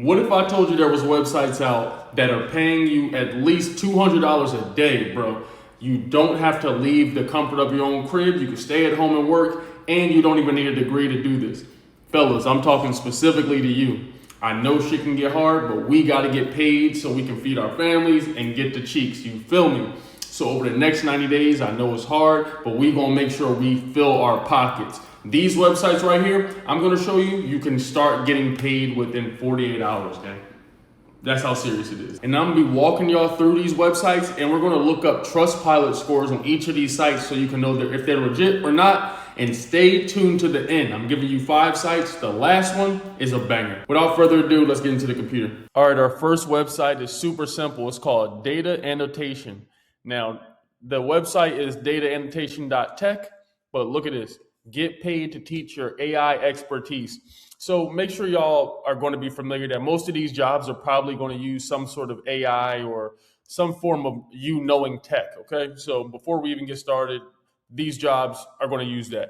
What if I told you there was websites out that are paying you at least $200 a day, bro? You don't have to leave the comfort of your own crib. You can stay at home and work, and you don't even need a degree to do this. Fellas, I'm talking specifically to you. I know shit can get hard, but we gotta get paid so we can feed our families and get the cheeks. You feel me? So over the next 90 days, I know it's hard, but we gonna make sure we fill our pockets. These websites right here, I'm gonna show you, you can start getting paid within 48 hours, okay? That's how serious it is. And I'm gonna be walking y'all through these websites, and we're gonna look up Trustpilot scores on each of these sites so you can know if they're legit or not. And stay tuned to the end. I'm giving you 5 sites. The last one is a banger. Without further ado, let's get into the computer. All right, our first website is super simple. It's called Data Annotation. Now, the website is dataannotation.tech, but look at this. Get paid to teach your AI expertise. So make sure y'all are going to be familiar that most of these jobs are probably going to use some sort of AI or some form of you knowing tech, okay? So before we even get started, these jobs are going to use that.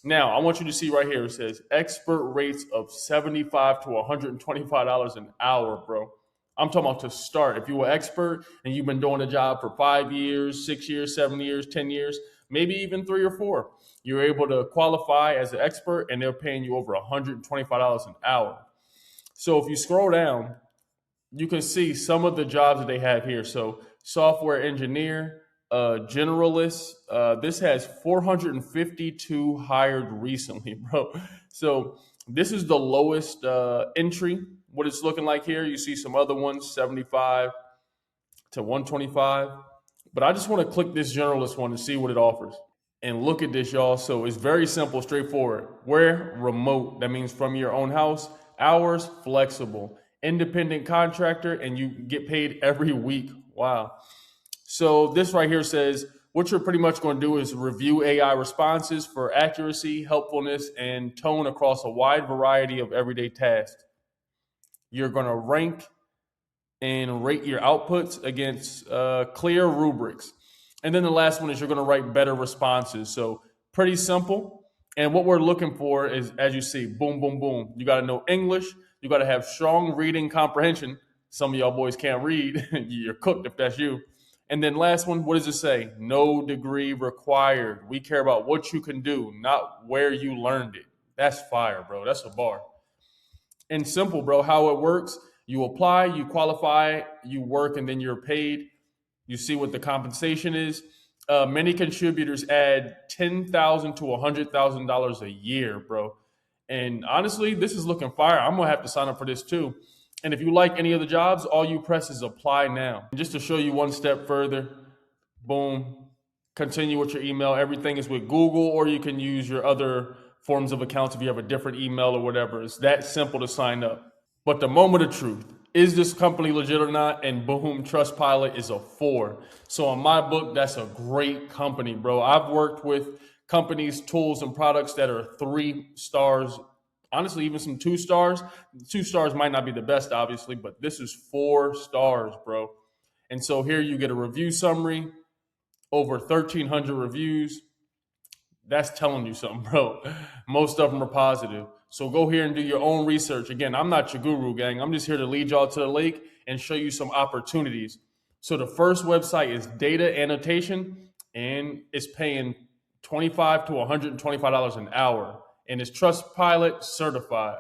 Now, I want you to see right here, it says expert rates of $75 to $125 an hour, bro. I'm talking about to start. If you're an expert and you've been doing a job for 5 years, 6 years, 7 years, 10 years, maybe even 3 or 4, you're able to qualify as an expert and they're paying you over $125 an hour. So if you scroll down, you can see some of the jobs that they have here. So software engineer, generalist, this has 452 hired recently, bro. So this is the lowest entry. What it's looking like here, you see some other ones, 75 to 125. But I just want to click this generalist one and see what it offers. And look at this, y'all. So it's very simple, straightforward. Where? Remote. That means from your own house. Hours? Flexible. Independent contractor, and you get paid every week. Wow. So this right here says what you're pretty much going to do is review AI responses for accuracy, helpfulness, and tone across a wide variety of everyday tasks. You're going to rank and rate your outputs against clear rubrics. And then the last one is you're going to write better responses. So pretty simple. And what we're looking for is, as you see, boom, boom, boom. You got to know English. You got to have strong reading comprehension. Some of y'all boys can't read. You're cooked if that's you. And then last one, what does it say? No degree required. We care about what you can do, not where you learned it. That's fire, bro. That's a bar. And simple, bro, how it works. You apply, you qualify, you work, and then you're paid. You see what the compensation is. Many contributors add $10,000 to $100,000 a year, bro. And honestly, this is looking fire. I'm going to have to sign up for this too. And if you like any of the jobs, all you press is apply now. And just to show you one step further, boom, continue with your email. Everything is with Google, or you can use your other forms of accounts if you have a different email or whatever. It's that simple to sign up. But the moment of truth, is this company legit or not? And boom, Trustpilot is a 4. So in my book, that's a great company, bro. I've worked with companies, tools, and products that are 3 stars. Honestly, even some 2 stars. 2 stars might not be the best, obviously, but this is 4 stars, bro. And so here you get a review summary, over 1,300 reviews. That's telling you something, bro. Most of them are positive. So go here and do your own research. Again, I'm not your guru, gang. I'm just here to lead y'all to the lake and show you some opportunities. So the first website is Data Annotation, and it's paying $25 to $125 an hour. And it's Trustpilot certified.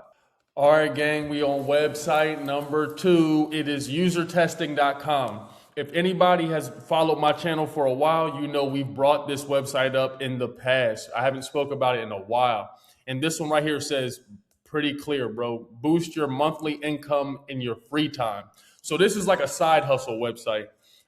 All right, gang, we on website number 2. It is UserTesting.com. If anybody has followed my channel for a while, you know we've brought this website up in the past. I haven't spoke about it in a while. And this one right here says pretty clear, bro. Boost your monthly income in your free time. So this is like a side hustle website.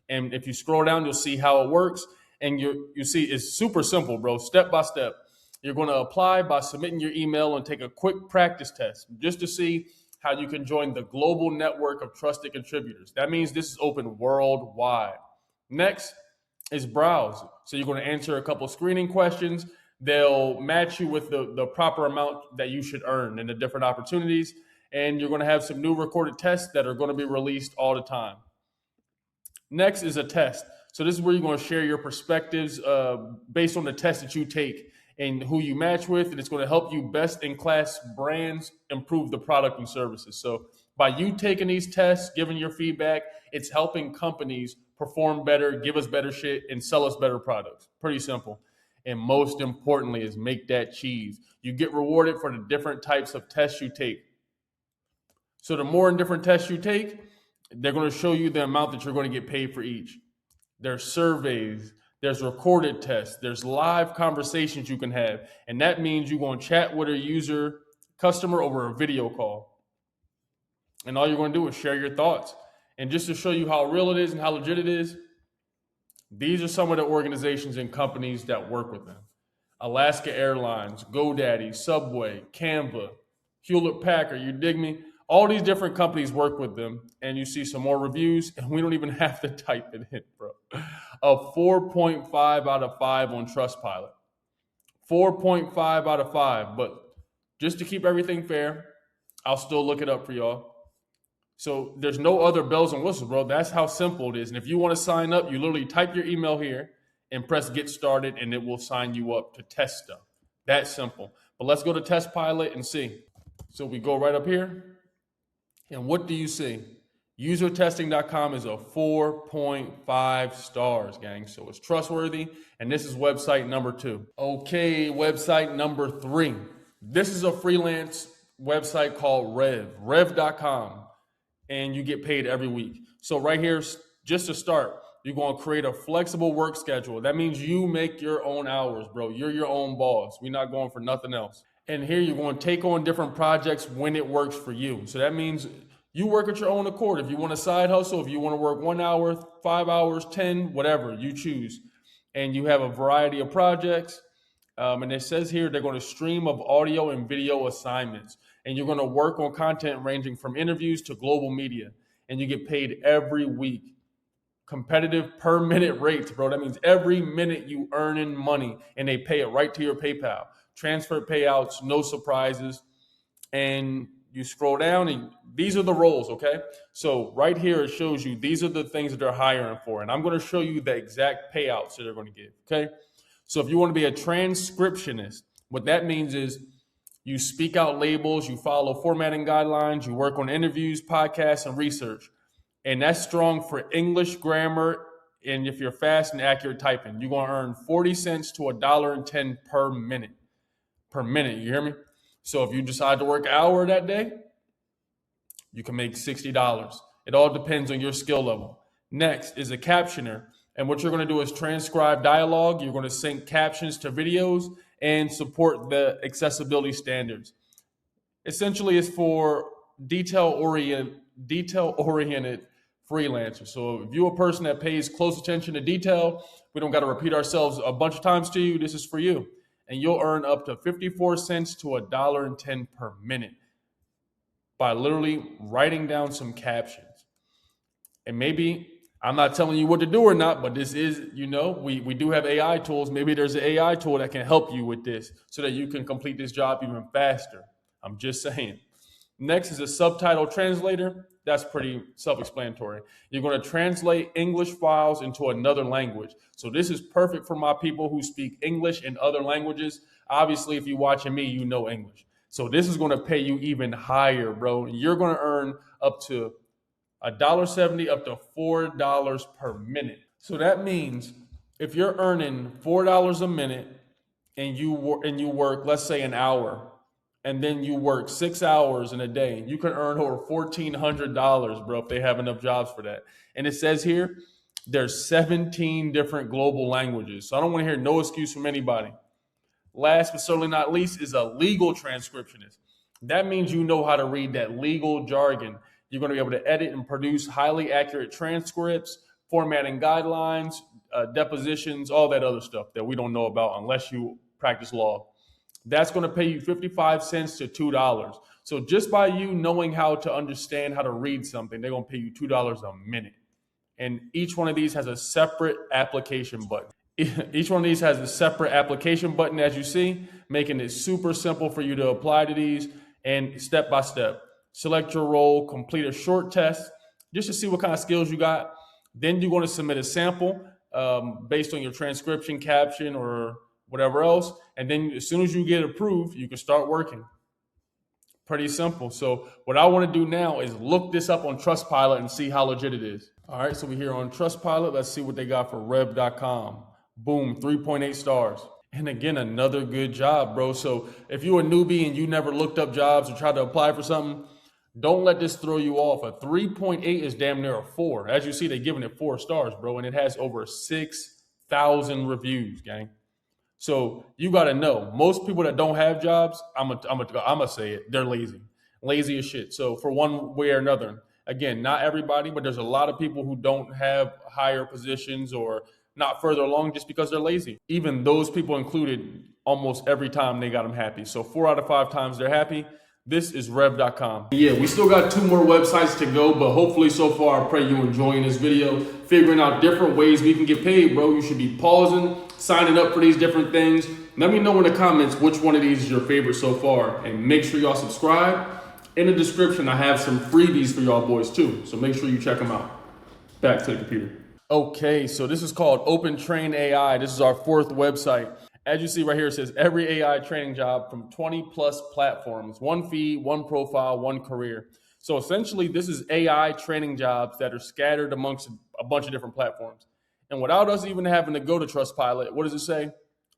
And if you scroll down, you'll see how it works. And you see it's super simple, bro, step by step. You're going to apply by submitting your email and take a quick practice test just to see how you can join the global network of trusted contributors. That means this is open worldwide. Next is browse. So you're going to answer a couple screening questions. They'll match you with the proper amount that you should earn in the different opportunities. And you're going to have some new recorded tests that are going to be released all the time. Next is a test. So this is where you're going to share your perspectives based on the test that you take and who you match with, and it's going to help you best in class brands improve the product and services. So By you taking these tests, giving your feedback, it's helping companies perform better, give us better shit, and sell us better products. Pretty simple. And most importantly is make that cheese. You get rewarded for the different types of tests you take. So the more and different tests you take, they're going to show you the amount that you're going to get paid for each. There's surveys, there's recorded tests, there's live conversations you can have. And that means you're going to chat with a customer over a video call. And all you're going to do is share your thoughts. And just to show you how real it is and how legit it is, these are some of the organizations and companies that work with them. Alaska Airlines, GoDaddy, Subway, Canva, Hewlett Packard, you dig me? All these different companies work with them, and you see some more reviews, and we don't even have to type it in, bro. A 4.5 out of 5 on Trustpilot. 4.5 out of 5, but just to keep everything fair, I'll still look it up for y'all. So there's no other bells and whistles, bro. That's how simple it is. And if you want to sign up, you literally type your email here and press get started, and it will sign you up to test stuff. That's simple. But let's go to Test Pilot and see. So we go right up here. And what do you see? UserTesting.com is a 4.5 stars, gang. So it's trustworthy. And this is website number 2. Okay, website number 3. This is a freelance website called rev.com. And you get paid every week. So right here, just to start, you're going to create a flexible work schedule. That means you make your own hours, bro. You're your own boss. We're not going for nothing else. And here you're going to take on different projects when it works for you. So that means you work at your own accord. If you want a side hustle, if you want to work 1 hour, 5 hours, 10, whatever, you choose. And you have a variety of projects. And it says here they're going to stream of audio and video assignments. And you're going to work on content ranging from interviews to global media. And you get paid every week. Competitive per minute rates, bro. That means every minute you earning money, and they pay it right to your PayPal. Transfer payouts, no surprises. And you scroll down, and these are the roles, okay? So right here, it shows you these are the things that they're hiring for. And I'm going to show you the exact payouts that they're going to give, okay? So if you want to be a transcriptionist, what that means is you speak out labels, you follow formatting guidelines, you work on interviews, podcasts, and research. And that's strong for English grammar. And if you're fast and accurate typing, you're going to earn 40 cents to $1.10 per minute. Per minute, you hear me? So if you decide to work an hour that day, you can make $60. It all depends on your skill level. Next is a captioner. And what you're going to do is transcribe dialogue. You're going to sync captions to videos and support the accessibility standards. Essentially, it's for detail-oriented freelancers. So if you're a person that pays close attention to detail, we don't got to repeat ourselves a bunch of times to you. This is for you. And you'll earn up to 54 cents to $1.10 per minute by literally writing down some captions. And maybe I'm not telling you what to do or not, but this is, we do have AI tools. Maybe there's an AI tool that can help you with this so that you can complete this job even faster. I'm just saying. Next is a subtitle translator. That's pretty self-explanatory. You're going to translate English files into another language. So this is perfect for my people who speak English and other languages. Obviously, if you're watching me, you know English. So this is going to pay you even higher, bro. You're going to earn up to $1.70 up to $4 per minute. So that means if you're earning $4 a minute and you work, let's say an hour, and then you work 6 hours in a day, you can earn over $1,400, bro, if they have enough jobs for that. And it says here, there's 17 different global languages. So I don't want to hear no excuse from anybody. Last but certainly not least is a legal transcriptionist. That means you know how to read that legal jargon. You're going to be able to edit and produce highly accurate transcripts, formatting guidelines, depositions, all that other stuff that we don't know about unless you practice law. That's going to pay you 55 cents to $2. So just by you knowing how to understand how to read something, they're going to pay you $2 a minute. And each one of these has a separate application button. Each one of these has a separate application button, as you see, making it super simple for you to apply to these and step by step. Select your role, complete a short test just to see what kind of skills you got. Then you're going to submit a sample based on your transcription, caption, or whatever else. And then as soon as you get approved, you can start working. Pretty simple. So what I want to do now is look this up on Trustpilot and see how legit it is. All right, so we're here on Trustpilot. Let's see what they got for rev.com. Boom, 3.8 stars. And again, another good job, bro. So if you're a newbie and you never looked up jobs or tried to apply for something, don't let this throw you off. A 3.8 is damn near a 4. As you see, they're giving it 4 stars, bro. And it has over 6,000 reviews, gang. So you got to know, most people that don't have jobs, I'm gonna say it, they're lazy as shit. So for one way or another, again, not everybody, but there's a lot of people who don't have higher positions or not further along just because they're lazy. Even those people included, almost every time they got them happy. So 4 out of 5 times they're happy. This is rev.com. Yeah, we still got 2 more websites to go, but hopefully so far, I pray you're enjoying this video, figuring out different ways we can get paid, bro. You should be pausing, signing up for these different things. Let me know in the comments which one of these is your favorite so far, and make sure y'all subscribe. In the description, I have some freebies for y'all boys too, so make sure you check them out. Back to the computer. Okay, so this is called Open Train AI. This is our 4th website. As you see right here, it says every AI training job from 20 plus platforms, 1 fee, 1 profile, 1 career. So essentially, this is AI training jobs that are scattered amongst a bunch of different platforms. And without us even having to go to Trustpilot, what does it say?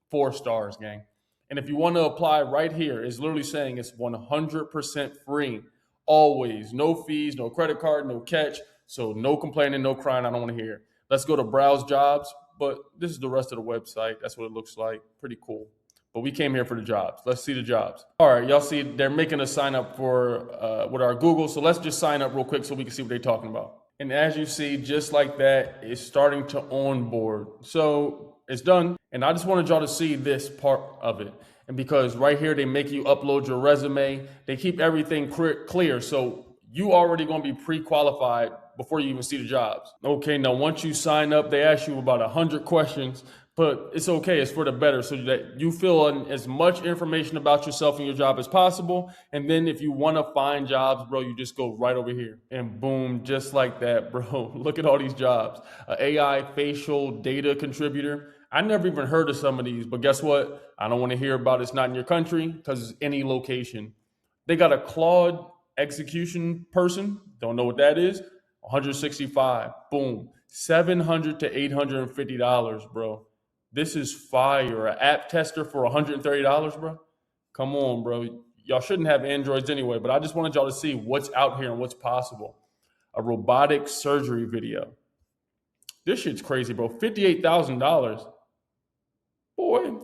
4 stars, gang. And if you want to apply right here, it's literally saying it's 100% free. Always, no fees, no credit card, no catch. So no complaining, no crying, I don't want to hear. Let's go to browse jobs. But this is the rest of the website. That's what it looks like. Pretty cool. But we came here for the jobs. Let's see the jobs. All right, y'all see they're making us sign up for with our Google. So let's just sign up real quick so we can see what they're talking about. And as you see, just like that, it's starting to onboard. So it's done. And I just wanted y'all to see this part of it. And because right here, they make you upload your resume. They keep everything clear. So you already going to be pre-qualified before you even see the jobs. Okay, now once you sign up, they ask you about 100 questions, but it's okay, it's for the better, so that you fill in as much information about yourself and your job as possible. And then if you want to find jobs, bro, you just go right over here and boom, just like that, bro. Look at all these jobs. AI facial data contributor. I never even heard of some of these, but guess what? I don't want to hear about it. It's not in your country because it's any location. They got a Claude execution person. Don't know what that is. 165. Boom. $700 to $850, bro. This is fire. An app tester for $130, bro. Come on, bro. Y'all shouldn't have Androids anyway, but I just wanted y'all to see what's out here and what's possible. A robotic surgery video. This shit's crazy, bro. $58,000. Boy.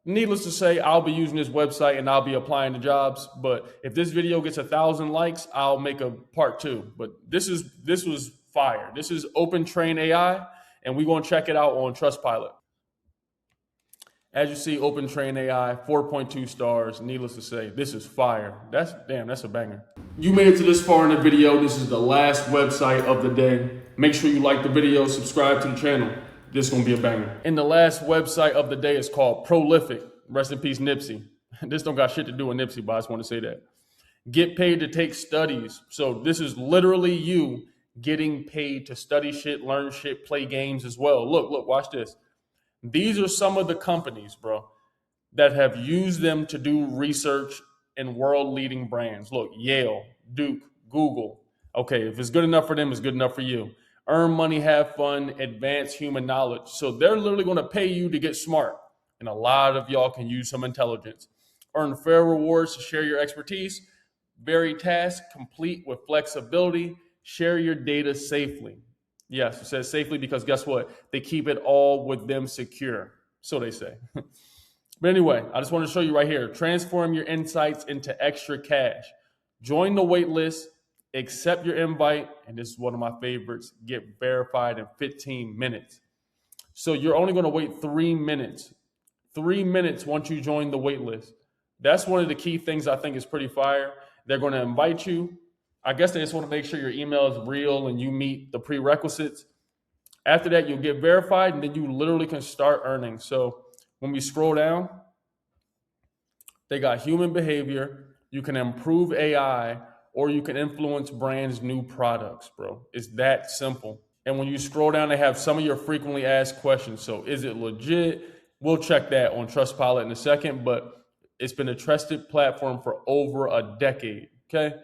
Needless to say, I'll be using this website and I'll be applying to jobs. But if this video gets 1,000 likes, I'll make a part 2. But this was fire. This is Open Train AI, and we're gonna check it out on Trustpilot. As you see, Open Train AI, 4.2 stars. Needless to say, this is fire. That's a banger. You made it to this far in the video. This is the last website of the day. Make sure you like the video, subscribe to the channel. This is going to be a banger. And the last website of the day is called Prolific. Rest in peace, Nipsey. This don't got shit to do with Nipsey, but I just want to say that. Get paid to take studies. So this is literally you getting paid to study shit, learn shit, play games as well. Look, watch this. These are some of the companies, bro, that have used them to do research in world-leading brands. Look, Yale, Duke, Google. Okay, if it's good enough for them, it's good enough for you. Earn money, have fun, advance human knowledge. So they're literally going to pay you to get smart. And a lot of y'all can use some intelligence. Earn fair rewards to share your expertise. Vary tasks, complete with flexibility. Share your data safely. Yes, it says safely because guess what? They keep it all with them secure. So they say. But anyway, I just want to show you right here. Transform your insights into extra cash. Join the wait list. Accept your invite, and this is one of my favorites, get verified in 15 minutes. So you're only going to wait 3 minutes. 3 minutes once you join the wait list. That's one of the key things I think is pretty fire. They're going to invite you. I guess they just want to make sure your email is real and you meet the prerequisites. After that, you'll get verified, and then you literally can start earning. So when we scroll down, they got human behavior. You can improve AI, or you can influence brands' new products, bro. It's that simple. And when you scroll down, they have some of your frequently asked questions. So is it legit? We'll check that on Trustpilot in a second, but It's been a trusted platform for over a decade. Okay.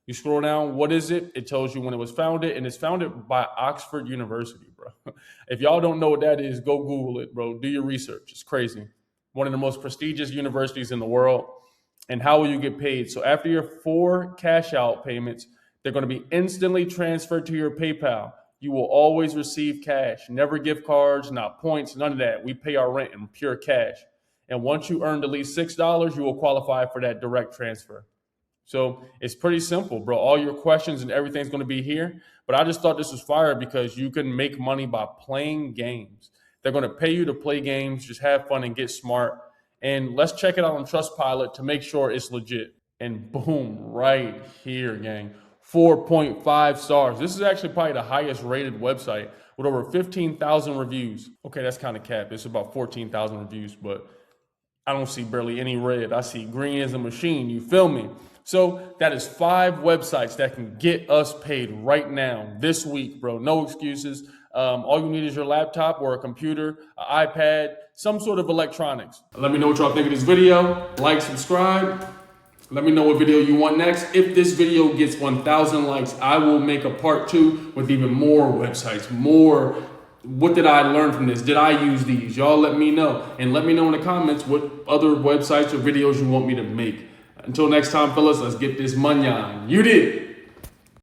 You scroll down, what is it? It tells you when it was founded, and it's founded by Oxford University, bro. If y'all don't know what that is, go Google it, bro. Do your research. It's crazy. One of the most prestigious universities in the world. And how will you get paid? So after your 4 cash out payments, they're going to be instantly transferred to your PayPal. You will always receive cash, never gift cards, not points, none of that. We pay our rent in pure cash. And once you earned at least $6, you will qualify for that direct transfer. So it's pretty simple, bro. All your questions and everything's going to be here. But I just thought this was fire because you can make money by playing games. They're going to pay you to play games, just have fun and get smart. And let's check it out on Trustpilot to make sure it's legit. And boom, right here, gang. 4.5 stars. This is actually probably the highest rated website with over 15,000 reviews. Okay, that's kind of cap. It's about 14,000 reviews, but I don't see barely any red. I see green as a machine. You feel me? So that is 5 websites that can get us paid right now, this week, bro. No excuses. All you need is your laptop or a computer, an iPad, some sort of electronics. Let me know what y'all think of this video. Like, subscribe. Let me know what video you want next. If this video gets 1,000 likes, I will make a part 2 with even more websites, more. What did I learn from this? Did I use these? Y'all let me know. And let me know in the comments what other websites or videos you want me to make. Until next time, fellas, let's get this money on. You did.